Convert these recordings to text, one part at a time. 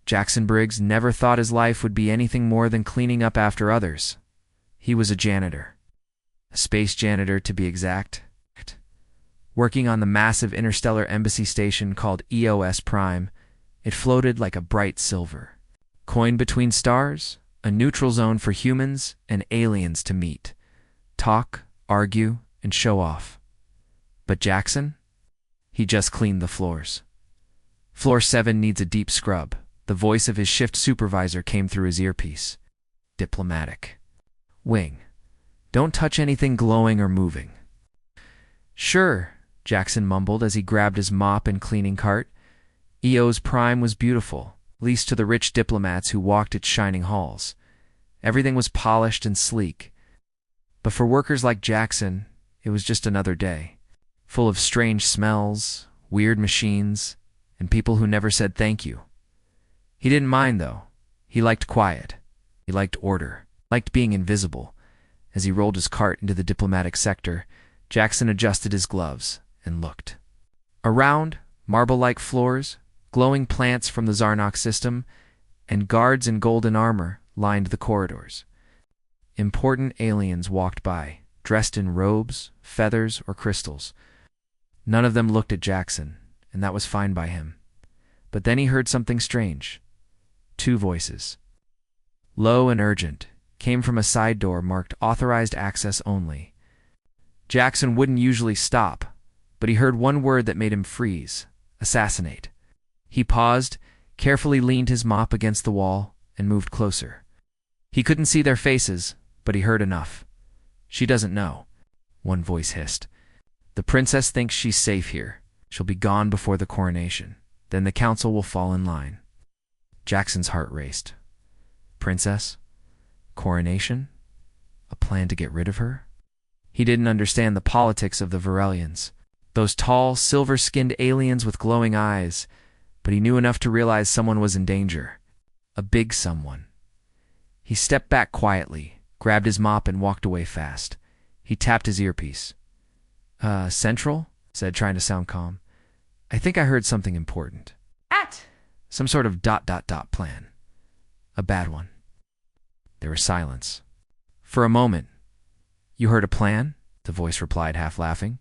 Jackson Briggs never thought his life would be anything more than cleaning up after others. He was a janitor. A space janitor, to be exact. Working on the massive interstellar embassy station called EOS Prime, it floated like a bright silver. Coined between stars, a neutral zone for humans and aliens to meet, talk, argue, and show off. But Jackson? He just cleaned the floors. Floor 7 needs a deep scrub. The voice of his shift supervisor came through his earpiece. Diplomatic. Wing. Don't touch anything glowing or moving. Sure, Jackson mumbled as he grabbed his mop and cleaning cart. EOS Prime was beautiful, least to the rich diplomats who walked its shining halls. Everything was polished and sleek. But for workers like Jackson, it was just another day, full of strange smells, weird machines, and people who never said thank you. He didn't mind, though. He liked quiet. He liked order, liked being invisible. As he rolled his cart into the diplomatic sector, Jackson adjusted his gloves and looked. Around, marble-like floors, glowing plants from the Zarnok system, and guards in golden armor lined the corridors. Important aliens walked by, dressed in robes, feathers, or crystals. None of them looked at Jackson, and that was fine by him. But then he heard something strange. 2 voices. Low and urgent, came from a side door marked Authorized Access Only. Jackson wouldn't usually stop, but he heard one word that made him freeze. Assassinate. He paused, carefully leaned his mop against the wall, and moved closer. He couldn't see their faces, but he heard enough. She doesn't know, one voice hissed. The princess thinks she's safe here. She'll be gone before the coronation. Then the council will fall in line. Jackson's heart raced. Princess? Coronation? A plan to get rid of her? He didn't understand the politics of the Varelians, those tall, silver-skinned aliens with glowing eyes, but he knew enough to realize someone was in danger. A big someone. He stepped back quietly, grabbed his mop, and walked away fast. He tapped his earpiece. Central? Said, trying to sound calm. I think I heard something important. Some sort of ... plan. A bad one. There was silence. For a moment. You heard a plan? The voice replied, half laughing.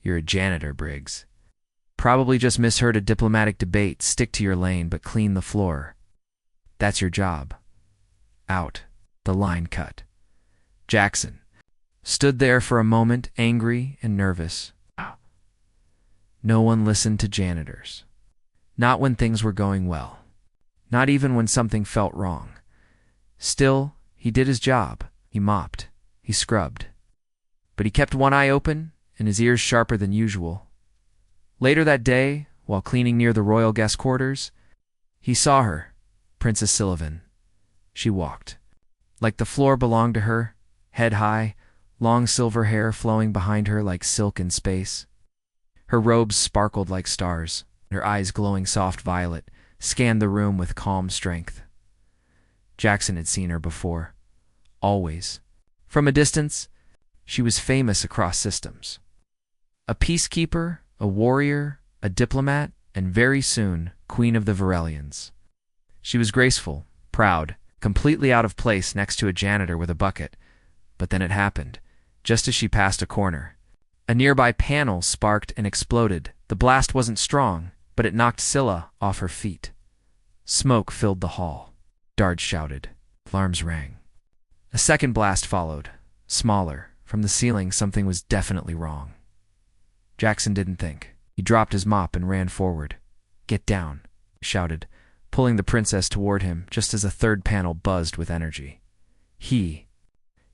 You're a janitor, Briggs. Probably just misheard a diplomatic debate. Stick to your lane, but clean the floor. That's your job. Out. The line cut. Jackson stood there for a moment, angry and nervous. No one listened to janitors. Not when things were going well. Not even when something felt wrong. Still, he did his job. He mopped. He scrubbed. But he kept one eye open and his ears sharper than usual. Later that day, while cleaning near the royal guest quarters, he saw her, Princess Sullivan. She walked. Like the floor belonged to her, head high, long silver hair flowing behind her like silk in space. Her robes sparkled like stars. Her eyes, glowing soft violet, scanned the room with calm strength. Jackson had seen her before. Always. From a distance, she was famous across systems. A peacekeeper, a warrior, a diplomat, and very soon, Queen of the Varelians. She was graceful, proud, completely out of place next to a janitor with a bucket. But then it happened, just as she passed a corner. A nearby panel sparked and exploded. The blast wasn't strong, but it knocked Scylla off her feet. Smoke filled the hall. Guards shouted. Alarms rang. A second blast followed, smaller. From the ceiling, something was definitely wrong. Jackson didn't think. He dropped his mop and ran forward. Get down, he shouted, pulling the princess toward him just as a third panel buzzed with energy. He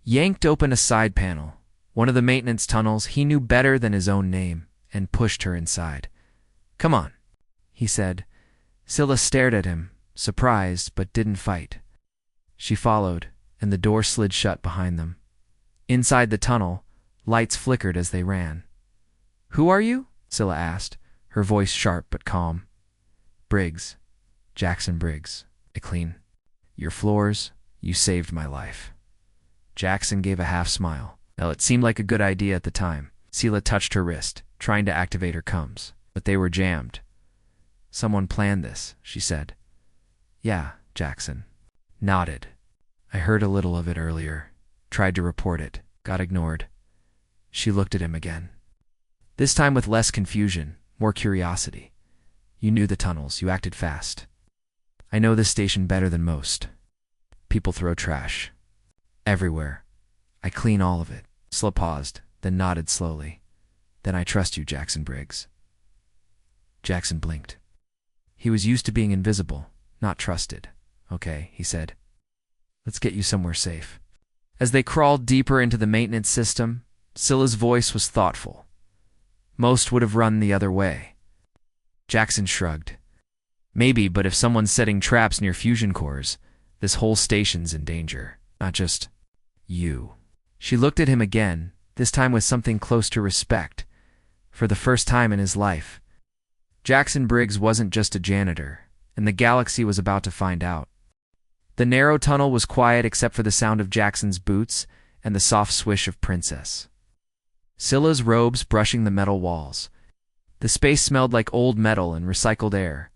yanked open a side panel, one of the maintenance tunnels he knew better than his own name, and pushed her inside. Come on, he said. Scylla stared at him, surprised, but didn't fight. She followed, and the door slid shut behind them. Inside the tunnel, lights flickered as they ran. Who are you? Scylla asked, her voice sharp but calm. Briggs. Jackson Briggs. Clean. Your floors, you saved my life. Jackson gave a half smile. Well, it seemed like a good idea at the time. Scylla touched her wrist, trying to activate her cums, but they were jammed. Someone planned this, she said. Yeah, Jackson nodded. I heard a little of it earlier. Tried to report it. Got ignored. She looked at him again. This time with less confusion, more curiosity. You knew the tunnels. You acted fast. I know this station better than most. People throw trash. Everywhere. I clean all of it. Scylla paused, then nodded slowly. Then I trust you, Jackson Briggs. Jackson blinked. He was used to being invisible, not trusted. Okay, he said. Let's get you somewhere safe. As they crawled deeper into the maintenance system, Scylla's voice was thoughtful. Most would have run the other way. Jackson shrugged. Maybe, but if someone's setting traps near fusion cores, this whole station's in danger, not just you. She looked at him again, this time with something close to respect. For the first time in his life, Jackson Briggs wasn't just a janitor, and the galaxy was about to find out. The narrow tunnel was quiet except for the sound of Jackson's boots and the soft swish of Princess Scylla's robes brushing the metal walls. The space smelled like old metal and recycled air,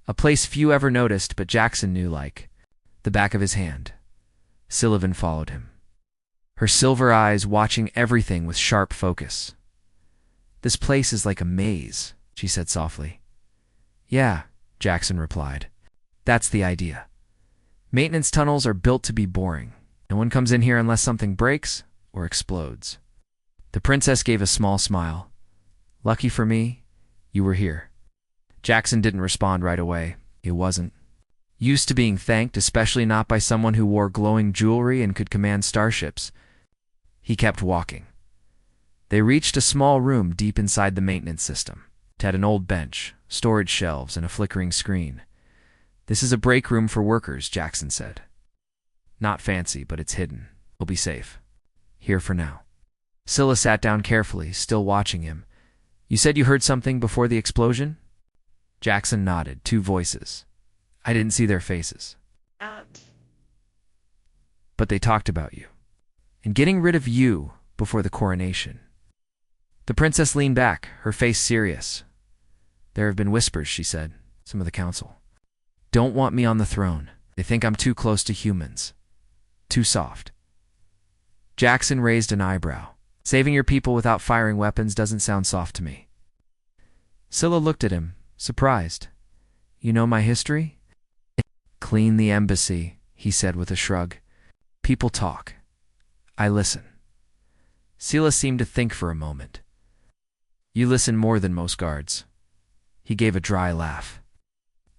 a place few ever noticed but Jackson knew like the back of his hand. Sylvan followed him, her silver eyes watching everything with sharp focus. This place is like a maze, she said softly. Yeah, Jackson replied. That's the idea. Maintenance tunnels are built to be boring. No one comes in here unless something breaks or explodes. The princess gave a small smile. Lucky for me, you were here. Jackson didn't respond right away. He wasn't used to being thanked, especially not by someone who wore glowing jewelry and could command starships. He kept walking. They reached a small room deep inside the maintenance system. It had an old bench, storage shelves, and a flickering screen. This is a break room for workers, Jackson said. Not fancy, but it's hidden. We'll be safe. Here for now. Scylla sat down carefully, still watching him. You said you heard something before the explosion? Jackson nodded, 2 voices. I didn't see their faces. But they talked about you. And getting rid of you before the coronation. The princess leaned back, her face serious. There have been whispers, she said. Some of the council don't want me on the throne. They think I'm too close to humans. Too soft. Jackson raised an eyebrow. Saving your people without firing weapons doesn't sound soft to me. Scylla looked at him, surprised. You know my history? Clean the embassy, he said with a shrug. People talk. I listen. Scylla seemed to think for a moment. You listen more than most guards. He gave a dry laugh.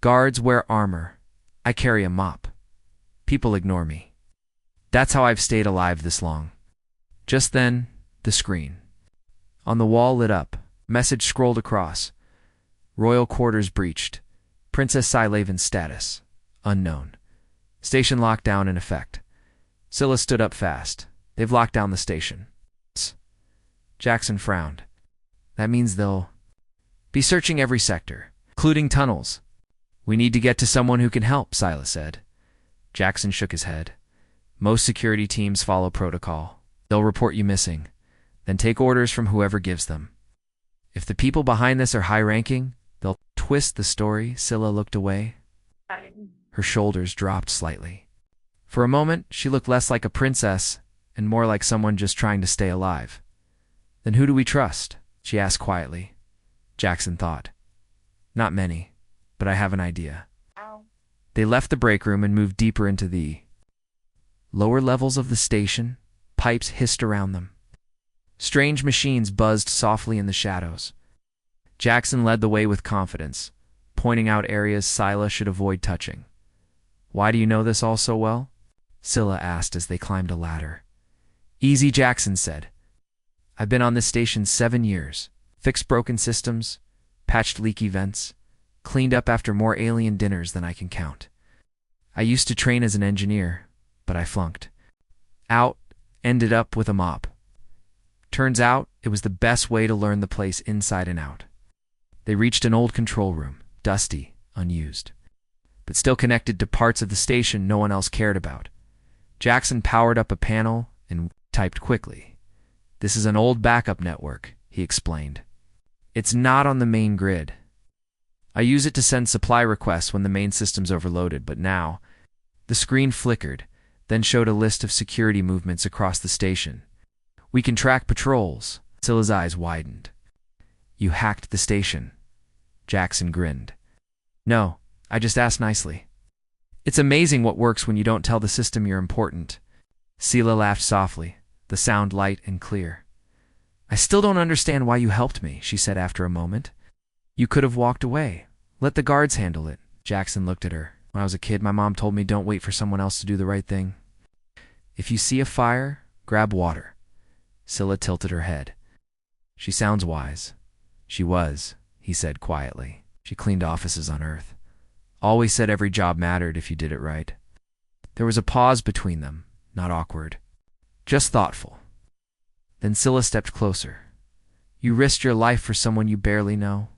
Guards wear armor. I carry a mop. People ignore me. That's how I've stayed alive this long. Just then, the screen on the wall lit up. Message scrolled across. Royal quarters breached. Princess Scylaven's status unknown. Station lockdown in effect. Scylla stood up fast. They've locked down the station. Jackson frowned. That means they'll be searching every sector, including tunnels. We need to get to someone who can help, Scylla said. Jackson shook his head. Most security teams follow protocol. They'll report you missing, then take orders from whoever gives them. If the people behind this are high-ranking, they'll twist the story. Scylla looked away. Her shoulders dropped slightly. For a moment, she looked less like a princess and more like someone just trying to stay alive. Then who do we trust? She asked quietly. Jackson thought. Not many. But I have an idea. They left the break room and moved deeper into the lower levels of the station. Pipes hissed around them. Strange machines buzzed softly in the shadows. Jackson led the way with confidence, pointing out areas Scylla should avoid touching. Why do you know this all so well? Scylla asked as they climbed a ladder. Easy, Jackson said. I've been on this station 7 years. Fixed broken systems, patched leaky vents, cleaned up after more alien dinners than I can count. I used to train as an engineer, but I flunked. Out, ended up with a mop. Turns out, it was the best way to learn the place inside and out. They reached an old control room, dusty, unused, but still connected to parts of the station no one else cared about. Jackson powered up a panel and typed quickly. This is an old backup network, he explained. It's not on the main grid. I use it to send supply requests when the main system's overloaded, but now... The screen flickered, then showed a list of security movements across the station. We can track patrols. Scylla's eyes widened. You hacked the station. Jackson grinned. No, I just asked nicely. It's amazing what works when you don't tell the system you're important. Scylla laughed softly, the sound light and clear. I still don't understand why you helped me, she said after a moment. You could have walked away. Let the guards handle it. Jackson looked at her. When I was a kid, my mom told me don't wait for someone else to do the right thing. If you see a fire, grab water. Scylla tilted her head. She sounds wise. She was, he said quietly. She cleaned offices on Earth. Always said every job mattered if you did it right. There was a pause between them, not awkward. Just thoughtful. Then Scylla stepped closer. You risked your life for someone you barely know?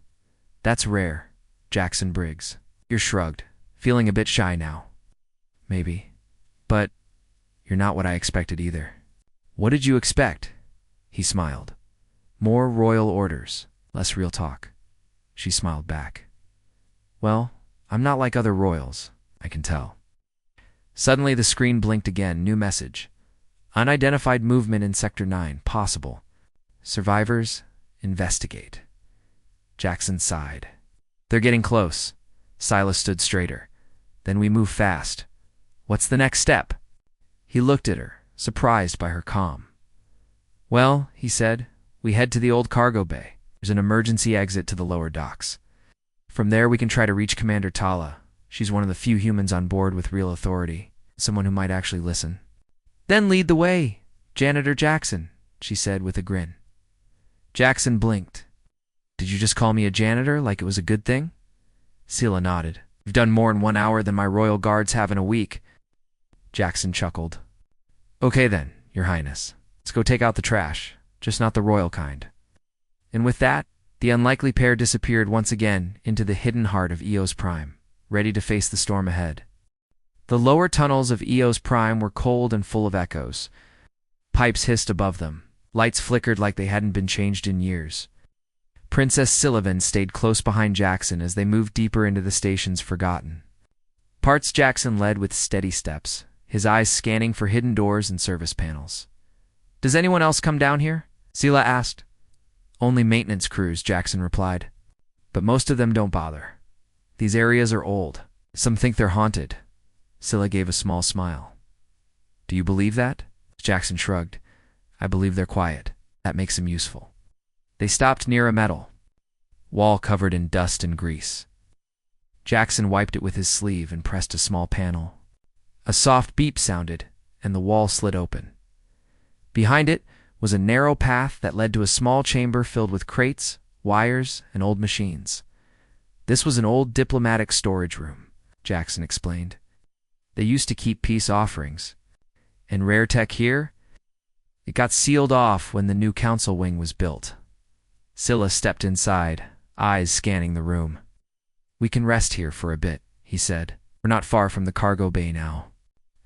That's rare, Jackson Briggs. You're shrugged, feeling a bit shy now. Maybe. But you're not what I expected either. What did you expect? He smiled. More royal orders, less real talk. She smiled back. Well, I'm not like other royals, I can tell. Suddenly the screen blinked again, new message. Unidentified movement in Sector 9, possible. Survivors, investigate. Jackson sighed. They're getting close. Silas stood straighter. Then we move fast. What's the next step? He looked at her, surprised by her calm. Well, he said, we head to the old cargo bay. There's an emergency exit to the lower docks. From there we can try to reach Commander Tala. She's one of the few humans on board with real authority, someone who might actually listen. Then lead the way, Janitor Jackson, she said with a grin. Jackson blinked. Did you just call me a janitor like it was a good thing? Scylla nodded. You've done more in 1 hour than my royal guards have in a week. Jackson chuckled. Okay then, Your Highness. Let's go take out the trash, just not the royal kind. And with that, the unlikely pair disappeared once again into the hidden heart of Eos Prime, ready to face the storm ahead. The lower tunnels of Eos Prime were cold and full of echoes. Pipes hissed above them. Lights flickered like they hadn't been changed in years. Princess Sullivan stayed close behind Jackson as they moved deeper into the station's forgotten parts. Jackson led with steady steps, his eyes scanning for hidden doors and service panels. Does anyone else come down here? Scylla asked. Only maintenance crews, Jackson replied. But most of them don't bother. These areas are old. Some think they're haunted. Scylla gave a small smile. Do you believe that? Jackson shrugged. I believe they're quiet. That makes them useful. They stopped near a metal wall covered in dust and grease. Jackson wiped it with his sleeve and pressed a small panel. A soft beep sounded, and the wall slid open. Behind it was a narrow path that led to a small chamber filled with crates, wires, and old machines. This was an old diplomatic storage room, Jackson explained. They used to keep peace offerings. And rare tech here? It got sealed off when the new council wing was built. Scylla stepped inside, eyes scanning the room. We can rest here for a bit, he said. We're not far from the cargo bay now.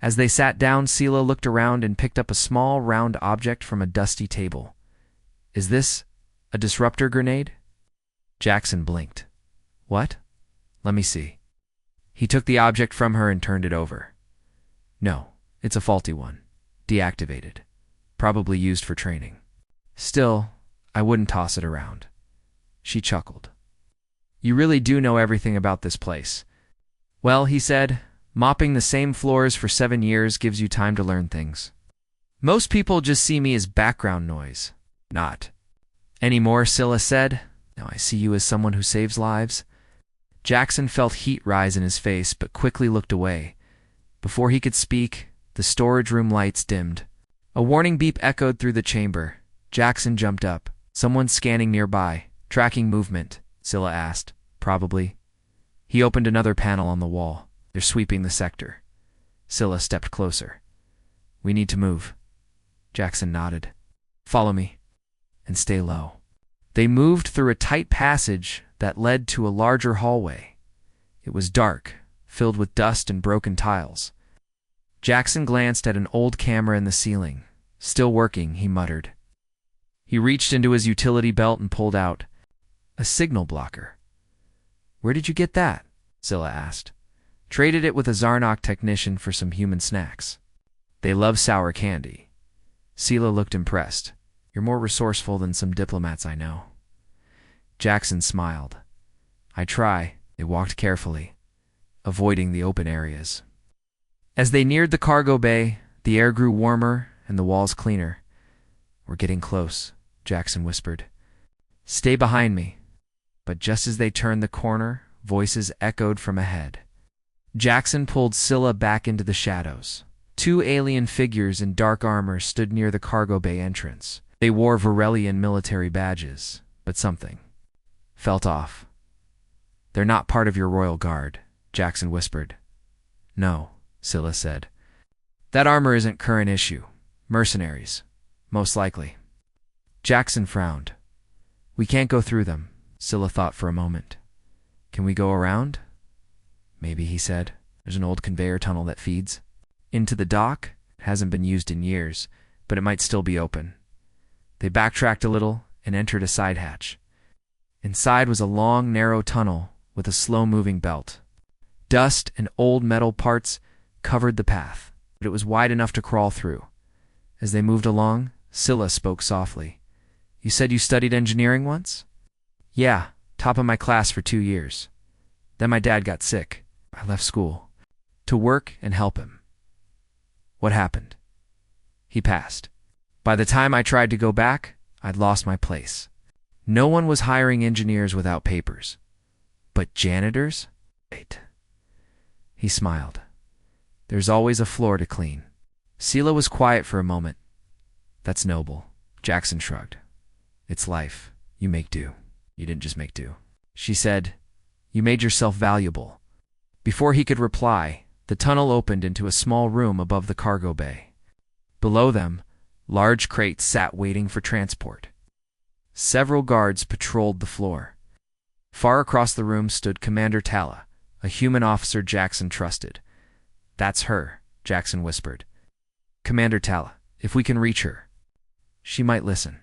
As they sat down, Scylla looked around and picked up a small, round object from a dusty table. Is this a disruptor grenade? Jackson blinked. What? Let me see. He took the object from her and turned it over. No, it's a faulty one. Deactivated. Probably used for training. Still, I wouldn't toss it around. She chuckled. You really do know everything about this place. Well, he said, mopping the same floors for 7 years gives you time to learn things. Most people just see me as background noise. Not anymore, Scylla said. Now I see you as someone who saves lives. Jackson felt heat rise in his face, but quickly looked away. Before he could speak, the storage room lights dimmed. A warning beep echoed through the chamber. Jackson jumped up. Someone scanning nearby. Tracking movement, Scylla asked. Probably. He opened another panel on the wall. They're sweeping the sector. Scylla stepped closer. We need to move. Jackson nodded. Follow me. And stay low. They moved through a tight passage that led to a larger hallway. It was dark, filled with dust and broken tiles. Jackson glanced at an old camera in the ceiling. Still working, he muttered. He reached into his utility belt and pulled out a signal blocker. Where did you get that? Scylla asked. Traded it with a Zarnok technician for some human snacks. They love sour candy. Scylla looked impressed. You're more resourceful than some diplomats I know. Jackson smiled. I try. They walked carefully, avoiding the open areas. As they neared the cargo bay, the air grew warmer and the walls cleaner. We're getting close, Jackson whispered. Stay behind me. But just as they turned the corner, voices echoed from ahead. Jackson pulled Scylla back into the shadows. Two alien figures in dark armor stood near the cargo bay entrance. They wore Varelian military badges, but something felt off. They're not part of your royal guard, Jackson whispered. No, Scylla said. That armor isn't current issue. Mercenaries, most likely. Jackson frowned. We can't go through them, Scylla thought for a moment. Can we go around? Maybe, he said. There's an old conveyor tunnel that feeds into the dock. It hasn't been used in years, but it might still be open. They backtracked a little and entered a side hatch. Inside was a long, narrow tunnel with a slow-moving belt. Dust and old metal parts covered the path, but it was wide enough to crawl through. As they moved along, Scylla spoke softly. You said you studied engineering once? Yeah, top of my class for 2 years. Then my dad got sick. I left school to work and help him. What happened? He passed. By the time I tried to go back, I'd lost my place. No one was hiring engineers without papers. But janitors? Wait. He smiled. There's always a floor to clean. Scylla was quiet for a moment. That's noble. Jackson shrugged. It's life. You make do. You didn't just make do. She said, You made yourself valuable. Before he could reply, the tunnel opened into a small room above the cargo bay. Below them, large crates sat waiting for transport. Several guards patrolled the floor. Far across the room stood Commander Tala, a human officer Jackson trusted. That's her, Jackson whispered. Commander Tala, if we can reach her. She might listen.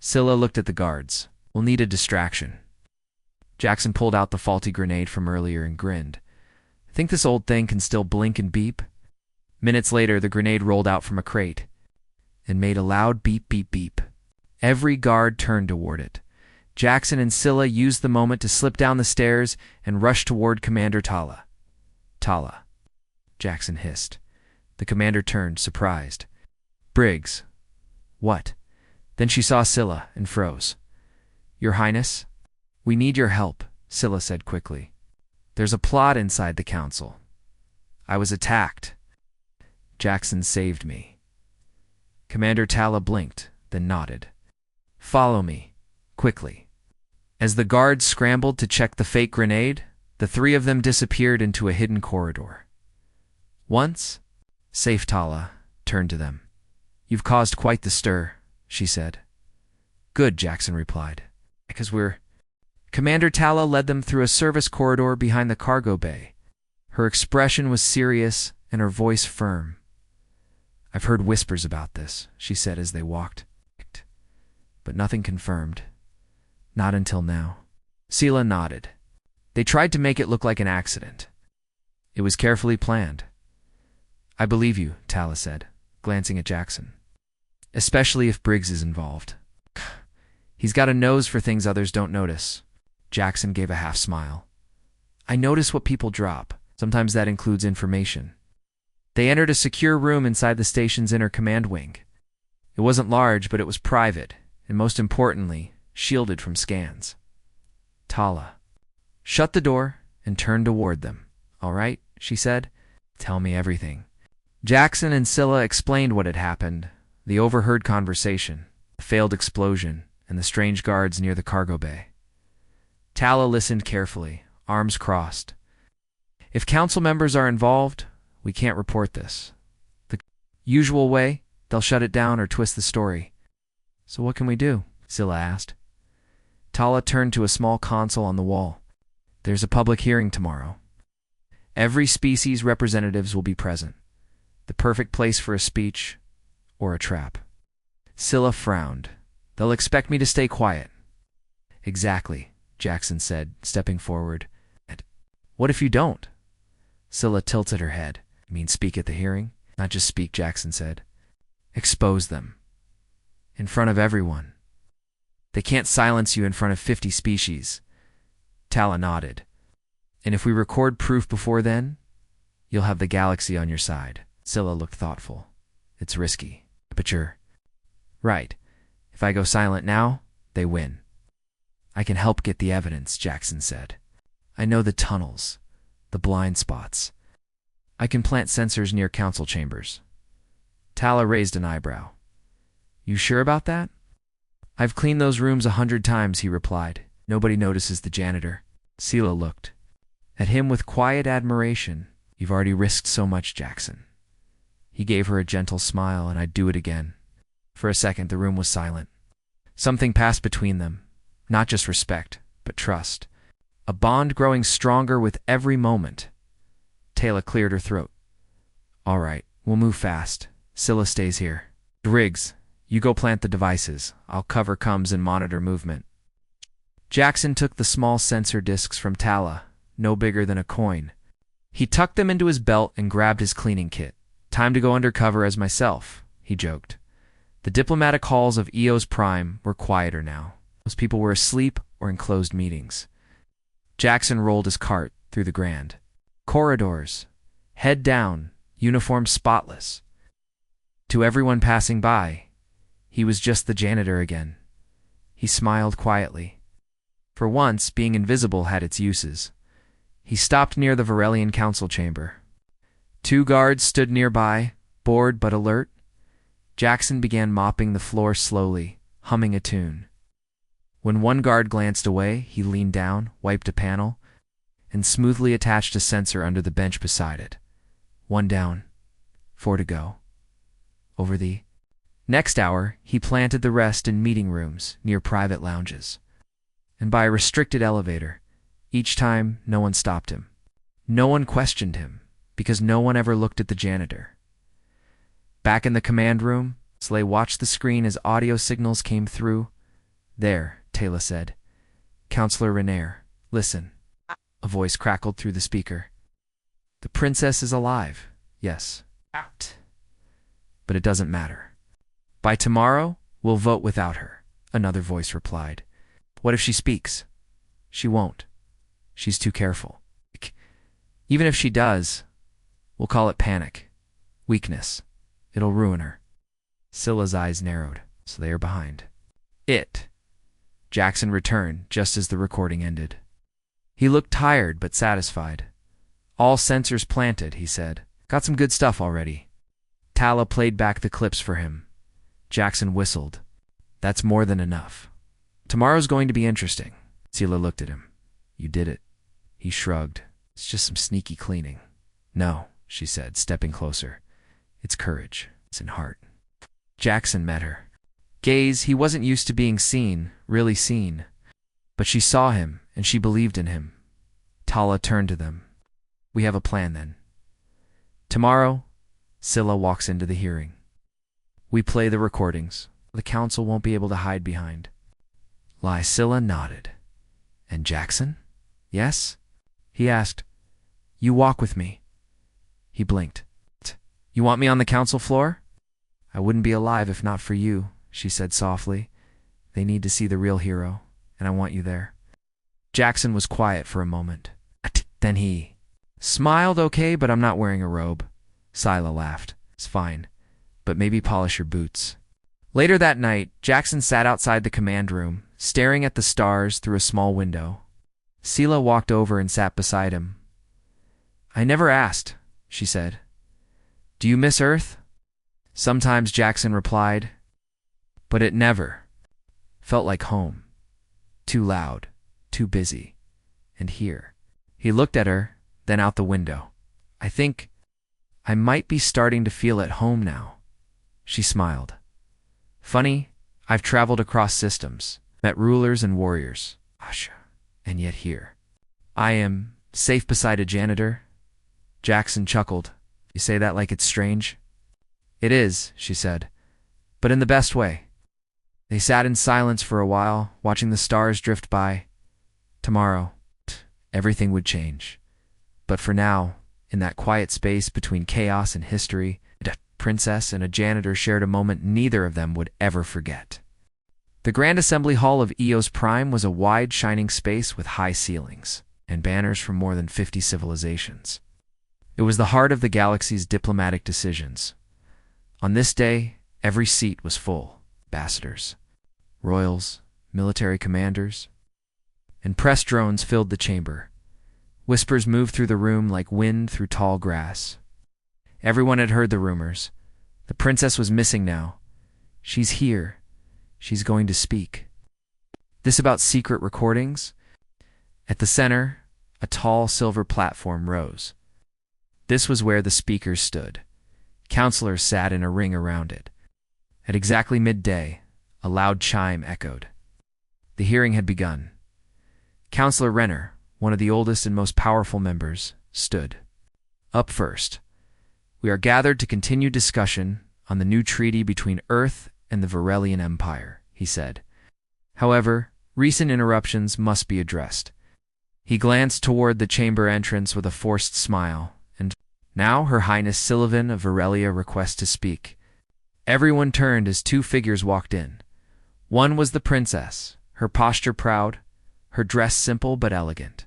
Scylla looked at the guards. We'll need a distraction. Jackson pulled out the faulty grenade from earlier and grinned. Think this old thing can still blink and beep? Minutes later, the grenade rolled out from a crate and made a loud beep, beep, beep. Every guard turned toward it. Jackson and Scylla used the moment to slip down the stairs and rush toward Commander Tala. Tala, Jackson hissed. The commander turned, surprised. Briggs. What? Then she saw Scylla and froze. Your Highness? We need your help, Scylla said quickly. There's a plot inside the council. I was attacked. Jackson saved me. Commander Tala blinked, then nodded. Follow me, quickly. As the guards scrambled to check the fake grenade, the three of them disappeared into a hidden corridor. Once, Safe Tala turned to them. You've caused quite the stir, she said. Good, Jackson replied. Because we're... Commander Tala led them through a service corridor behind the cargo bay. Her expression was serious and her voice firm. I've heard whispers about this, she said as they walked. But nothing confirmed. Not until now. Scylla nodded. They tried to make it look like an accident. It was carefully planned. I believe you, Tala said, glancing at Jackson. Especially if Briggs is involved. He's got a nose for things others don't notice. Jackson gave a half smile. I notice what people drop. Sometimes that includes information. They entered a secure room inside the station's inner command wing. It wasn't large, but it was private, and most importantly, shielded from scans. Tala shut the door and turned toward them. All right, she said. Tell me everything. Jackson and Scylla explained what had happened, the overheard conversation, the failed explosion, and the strange guards near the cargo bay. Tala listened carefully, arms crossed. If council members are involved, we can't report this. The usual way, they'll shut it down or twist the story. So what can we do? Scylla asked. Tala turned to a small console on the wall. There's a public hearing tomorrow. Every species' representatives will be present. The perfect place for a speech or a trap. Scylla frowned. They'll expect me to stay quiet. Exactly, Jackson said, stepping forward. What if you don't? Scylla tilted her head. You mean speak at the hearing? Not just speak, Jackson said. Expose them. In front of everyone. They can't silence you in front of 50 species. Tala nodded. And if we record proof before then, you'll have the galaxy on your side. Scylla looked thoughtful. It's risky. But you're right. If I go silent now, they win. I can help get the evidence, Jackson said. I know the tunnels, the blind spots. I can plant sensors near council chambers. Tala raised an eyebrow. You sure about that? I've cleaned those rooms 100 times, he replied. Nobody notices the janitor. Scylla looked at him with quiet admiration. You've already risked so much, Jackson. He gave her a gentle smile, and I'd do it again. For a second, the room was silent. Something passed between them. Not just respect, but trust. A bond growing stronger with every moment. Tala cleared her throat. All right, we'll move fast. Scylla stays here. Riggs, you go plant the devices. I'll cover comms and monitor movement. Jackson took the small sensor discs from Tala, no bigger than a coin. He tucked them into his belt and grabbed his cleaning kit. Time to go undercover as myself, he joked. The diplomatic halls of Eos Prime were quieter now. Most people were asleep or in closed meetings. Jackson rolled his cart through the grand corridors, head down, uniform spotless. To everyone passing by, he was just the janitor again. He smiled quietly. For once, being invisible had its uses. He stopped near the Varelian council chamber. 2 guards stood nearby, bored but alert. Jackson began mopping the floor slowly, humming a tune. When one guard glanced away, he leaned down, wiped a panel, and smoothly attached a sensor under the bench beside it. 1 down, 4 to go. Over the next hour, he planted the rest in meeting rooms near private lounges, and by a restricted elevator. Each time, no one stopped him. No one questioned him, because no one ever looked at the janitor. Back in the command room, Slay watched the screen as audio signals came through. There, Tala said. Counselor Renair, listen. A voice crackled through the speaker. The princess is alive, yes. Out. But it doesn't matter. By tomorrow, we'll vote without her, another voice replied. What if she speaks? She won't. She's too careful. Even if she does, we'll call it panic. Weakness. It'll ruin her. Scylla's eyes narrowed, so they are behind. Jackson returned just as the recording ended. He looked tired but satisfied. All sensors planted, he said. Got some good stuff already. Tala played back the clips for him. Jackson whistled. That's more than enough. Tomorrow's going to be interesting. Scylla looked at him. You did it. He shrugged. It's just some sneaky cleaning. No, she said, stepping closer. It's courage. It's in heart. Jackson met her gaze. He wasn't used to being seen, really seen. But she saw him, and she believed in him. Tala turned to them. We have a plan, then. Tomorrow, Scylla walks into the hearing. We play the recordings. The council won't be able to hide behind. Scylla nodded. And Jackson? Yes? He asked. You walk with me. He blinked. You want me on the council floor? I wouldn't be alive if not for you, she said softly. They need to see the real hero, and I want you there. Jackson was quiet for a moment. Then he smiled. Okay, but I'm not wearing a robe. Scylla laughed. It's fine, but maybe polish your boots. Later that night, Jackson sat outside the command room, staring at the stars through a small window. Scylla walked over and sat beside him. I never asked, she said. Do you miss Earth? Sometimes, Jackson replied. But it never felt like home. Too loud, too busy. And here. He looked at her, then out the window. I think I might be starting to feel at home now. She smiled. Funny, I've traveled across systems, met rulers and warriors. And yet here. I am safe beside a janitor. Jackson chuckled. You say that like it's strange? It is, she said, but in the best way. They sat in silence for a while, watching the stars drift by. Tomorrow, everything would change. But for now, in that quiet space between chaos and history, a princess and a janitor shared a moment neither of them would ever forget. The Grand Assembly Hall of Eos Prime was a wide, shining space with high ceilings and banners from more than 50 civilizations. It was the heart of the galaxy's diplomatic decisions. On this day, every seat was full. Ambassadors, royals, military commanders, and press drones filled the chamber. Whispers moved through the room like wind through tall grass. Everyone had heard the rumors. The princess was missing now. She's here. She's going to speak. This about secret recordings? At the center, a tall silver platform rose. This was where the speakers stood. Counselors sat in a ring around it. At exactly midday, a loud chime echoed. The hearing had begun. Counselor Renner, one of the oldest and most powerful members, stood. Up first. We are gathered to continue discussion on the new treaty between Earth and the Varelian Empire, he said. However, recent interruptions must be addressed. He glanced toward the chamber entrance with a forced smile, and now Her Highness Sylvan of Varelia requests to speak. Everyone turned as two figures walked in. One was the princess, her posture proud, her dress simple but elegant.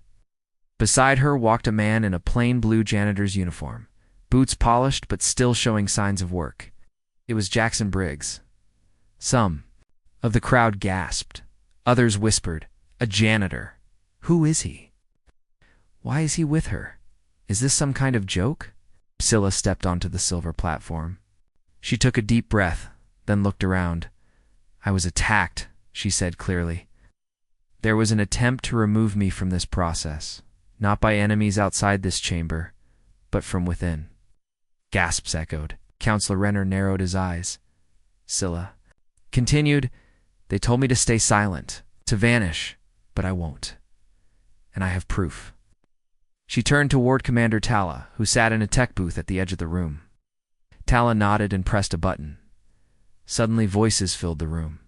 Beside her walked a man in a plain blue janitor's uniform, boots polished but still showing signs of work. It was Jackson Briggs. Some of the crowd gasped. Others whispered, "A janitor. Who is he? Why is he with her? Is this some kind of joke?" Scylla stepped onto the silver platform. She took a deep breath, then looked around. "I was attacked," she said clearly. "There was an attempt to remove me from this process, not by enemies outside this chamber, but from within." Gasps echoed. Counselor Renner narrowed his eyes. Scylla continued, "They told me to stay silent, to vanish, but I won't. And I have proof." She turned toward Commander Tala, who sat in a tech booth at the edge of the room. Tala nodded and pressed a button. Suddenly voices filled the room.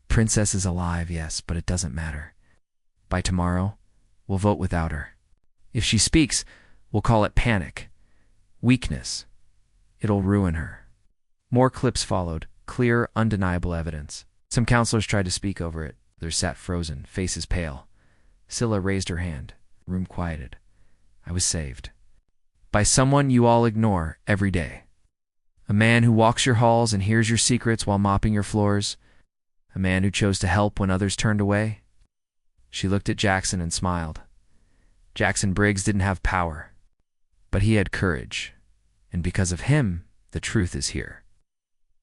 "Princess is alive, yes, but it doesn't matter. By tomorrow, we'll vote without her. If she speaks, we'll call it panic. Weakness. It'll ruin her." More clips followed, clear, undeniable evidence. Some counselors tried to speak over it. Others sat frozen, faces pale. Scylla raised her hand. The room quieted. "I was saved. By someone you all ignore every day. A man who walks your halls and hears your secrets while mopping your floors. A man who chose to help when others turned away." She looked at Jackson and smiled. Jackson Briggs didn't have power, but he had courage. And because of him, the truth is here.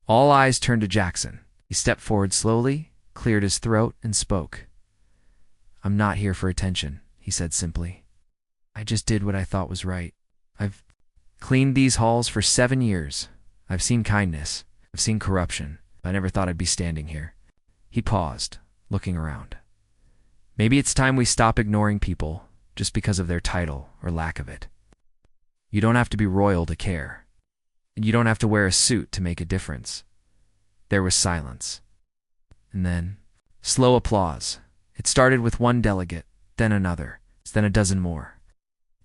All eyes turned to Jackson. He stepped forward slowly, cleared his throat, and spoke. "I'm not here for attention," he said simply. "I just did what I thought was right. I've cleaned these halls for 7 years. I've seen kindness. I've seen corruption. I never thought I'd be standing here." He paused, looking around. "Maybe it's time we stop ignoring people just because of their title or lack of it. You don't have to be royal to care. And you don't have to wear a suit to make a difference." There was silence. And then, slow applause. It started with one delegate, then another, then a dozen more.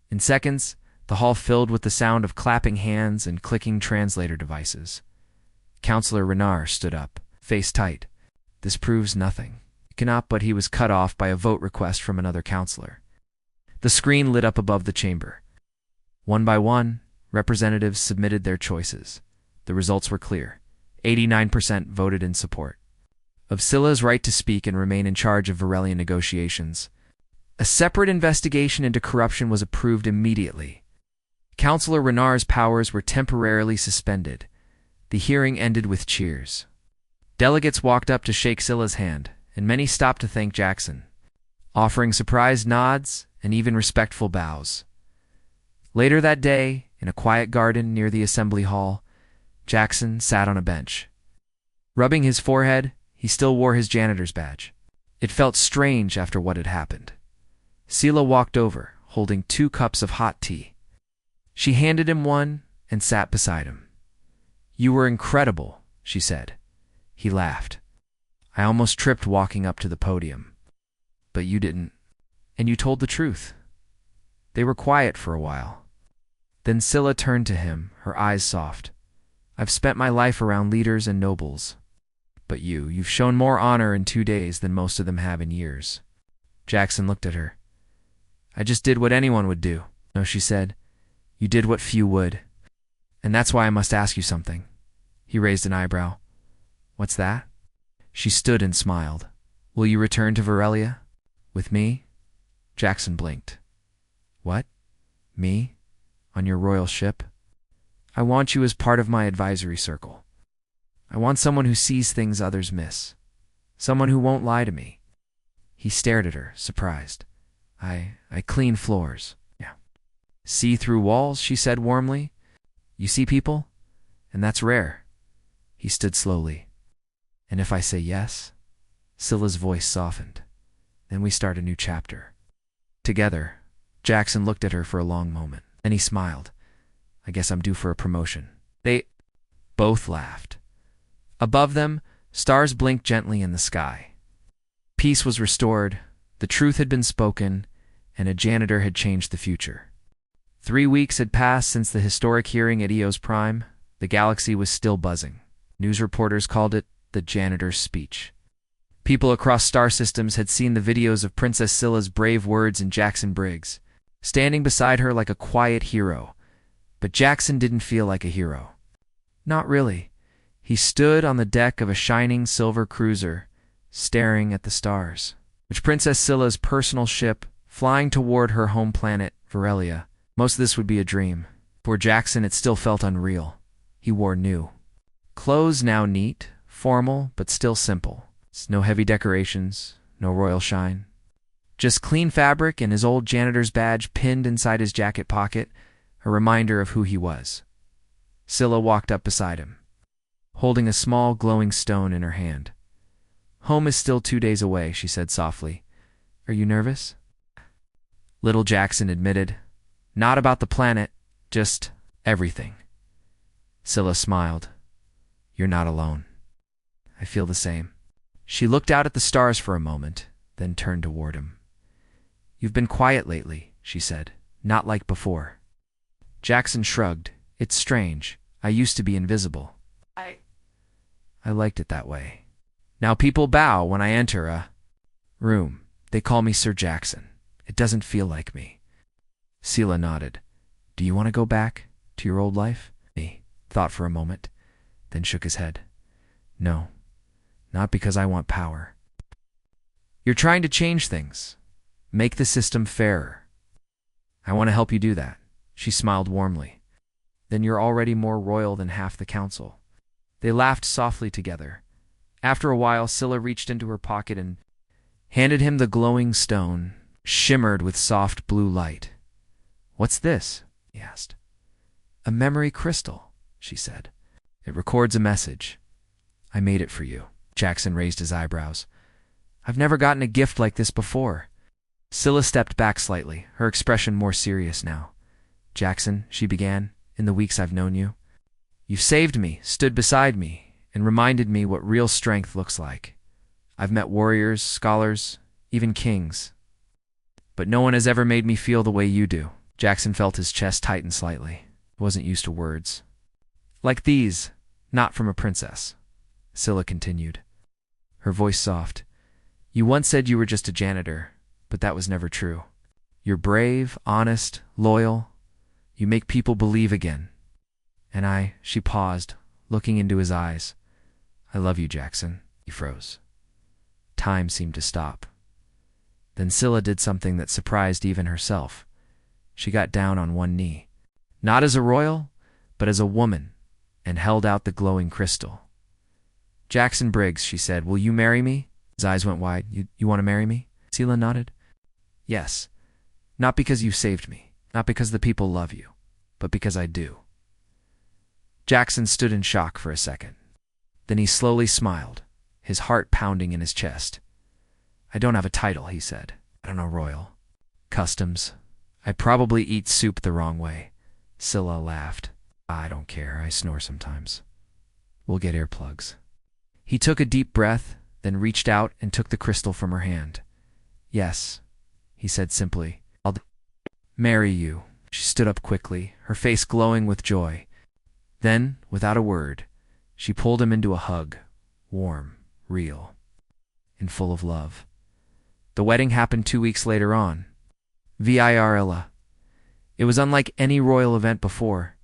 In seconds, the hall filled with the sound of clapping hands and clicking translator devices. Counselor Renard stood up, face tight. "This proves nothing." He cannot, but he was cut off by a vote request from another counselor. The screen lit up above the chamber. One by one, representatives submitted their choices. The results were clear. 89% voted in support of Scylla's right to speak and remain in charge of Varelian negotiations. A separate investigation into corruption was approved immediately. Counselor Renard's powers were temporarily suspended. The hearing ended with cheers. Delegates walked up to shake Scylla's hand, and many stopped to thank Jackson, offering surprised nods and even respectful bows. Later that day, in a quiet garden near the assembly hall, Jackson sat on a bench. Rubbing his forehead, he still wore his janitor's badge. It felt strange after what had happened. Scylla walked over, holding 2 cups of hot tea. She handed him one and sat beside him. "You were incredible," she said. He laughed. "I almost tripped walking up to the podium. But you didn't. And you told the truth. They were quiet for a while. Then Scylla turned to him, her eyes soft. I've spent my life around leaders and nobles. But you've shown more honor in 2 days than most of them have in years. Jackson looked at her. I just did what anyone would do. No, she said. You did what few would. And that's why I must ask you something. He raised an eyebrow. What's that? She stood and smiled. Will you return to Varelia? With me? Jackson blinked. What? Me? On your royal ship? I want you as part of my advisory circle. I want someone who sees things others miss. Someone who won't lie to me. He stared at her, surprised. I clean floors. Yeah. See through walls, she said warmly. You see people? And that's rare. He stood slowly. And if I say yes? Scylla's voice softened. Then we start a new chapter. Together, Jackson looked at her for a long moment. Then he smiled. I guess I'm due for a promotion. They both laughed. Above them, stars blinked gently in the sky. Peace was restored, the truth had been spoken, and a janitor had changed the future. 3 weeks had passed since the historic hearing at Eos Prime. The galaxy was still buzzing. News reporters called it the janitor's speech. People across star systems had seen the videos of Princess Scylla's brave words and Jackson Briggs, standing beside her like a quiet hero. But Jackson didn't feel like a hero. Not really. He stood on the deck of a shining silver cruiser, staring at the stars. Which Princess Scylla's personal ship, flying toward her home planet, Varelia. Most of this would be a dream. For Jackson, it still felt unreal. He wore new clothes, now neat, formal, but still simple. No heavy decorations, no royal shine. Just clean fabric and his old janitor's badge pinned inside his jacket pocket, a reminder of who he was. Scylla walked up beside him, holding a small glowing stone in her hand. Home is still 2 days away, she said softly. Are you nervous? Little Jackson admitted. Not about the planet, just everything. Scylla smiled. You're not alone. I feel the same. She looked out at the stars for a moment, then turned toward him. You've been quiet lately, she said. Not like before. Jackson shrugged. It's strange. I used to be invisible. I liked it that way. Now people bow when I enter a room. They call me Sir Jackson. It doesn't feel like me. Scylla nodded. Do you want to go back to your old life? He thought for a moment, then shook his head. No, not because I want power. You're trying to change things. Make the system fairer. I want to help you do that. She smiled warmly. Then you're already more royal than half the council. They laughed softly together. After a while, Scylla reached into her pocket and handed him the glowing stone, shimmered with soft blue light. What's this? He asked. A memory crystal, she said. It records a message. I made it for you. Jackson raised his eyebrows. I've never gotten a gift like this before. Scylla stepped back slightly, her expression more serious now. Jackson, she began, in the weeks I've known you, you've saved me, stood beside me, and reminded me what real strength looks like. I've met warriors, scholars, even kings. But no one has ever made me feel the way you do. Jackson felt his chest tighten slightly. He wasn't used to words. Like these, not from a princess. Scylla continued, her voice soft. You once said you were just a janitor, but that was never true. You're brave, honest, loyal. You make people believe again. And she paused, looking into his eyes. I love you, Jackson. He froze. Time seemed to stop. Then Scylla did something that surprised even herself. She got down on one knee, not as a royal, but as a woman, and held out the glowing crystal. Jackson Briggs, she said, will you marry me? His eyes went wide. You want to marry me? Scylla nodded. Yes. Not because you saved me, not because the people love you, but because I do. Jackson stood in shock for a second. Then he slowly smiled, his heart pounding in his chest. I don't have a title, he said. I don't know royal. Customs. I probably eat soup the wrong way. Scylla laughed. I don't care. I snore sometimes. We'll get earplugs. He took a deep breath, then reached out and took the crystal from her hand. Yes, he said simply. "I'll marry you." She stood up quickly, her face glowing with joy. Then, without a word, she pulled him into a hug, warm, real, and full of love. The wedding happened 2 weeks later on. Virla. It was unlike any royal event before.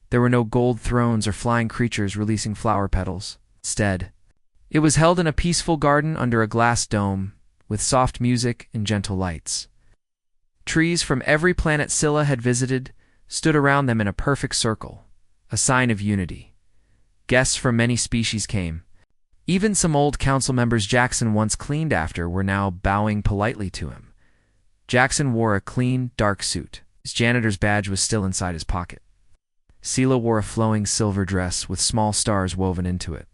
There were no gold thrones or flying creatures releasing flower petals. Instead, it was held in a peaceful garden under a glass dome, with soft music and gentle lights. Trees from every planet Scylla had visited stood around them in a perfect circle, a sign of unity. Guests from many species came. Even some old council members Jackson once cleaned after were now bowing politely to him. Jackson wore a clean, dark suit. His janitor's badge was still inside his pocket. Scylla wore a flowing silver dress with small stars woven into it.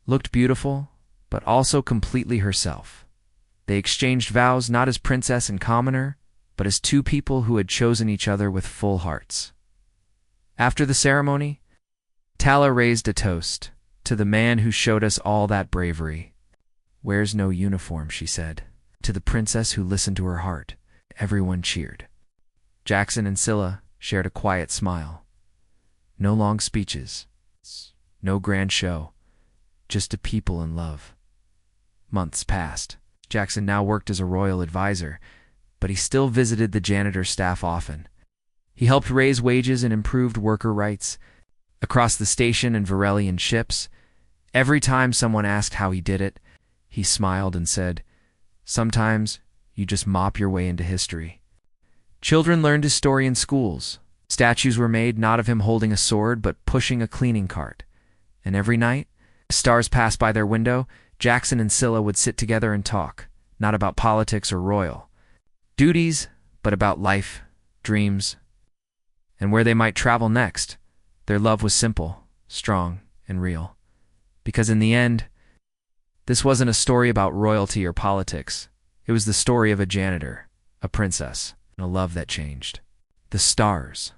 Looked beautiful, but also completely herself. They exchanged vows not as princess and commoner, but as two people who had chosen each other with full hearts. After the ceremony, Tala raised a toast to the man who showed us all that bravery. "Wears no uniform," she said. To the princess who listened to her heart, everyone cheered. Jackson and Scylla shared a quiet smile. No long speeches, no grand show, just a people in love. Months passed. Jackson now worked as a royal advisor, but he still visited the janitor staff often. He helped raise wages and improved worker rights. Across the station and Virelian ships, every time someone asked how he did it, he smiled and said, "Sometimes you just mop your way into history." Children learned his story in schools. Statues were made not of him holding a sword, but pushing a cleaning cart. And every night, as stars passed by their window, Jackson and Scylla would sit together and talk, not about politics or royal duties, but about life, dreams, and where they might travel next. Their love was simple, strong, and real. Because in the end, this wasn't a story about royalty or politics. It was the story of a janitor, a princess, and a love that changed. The stars.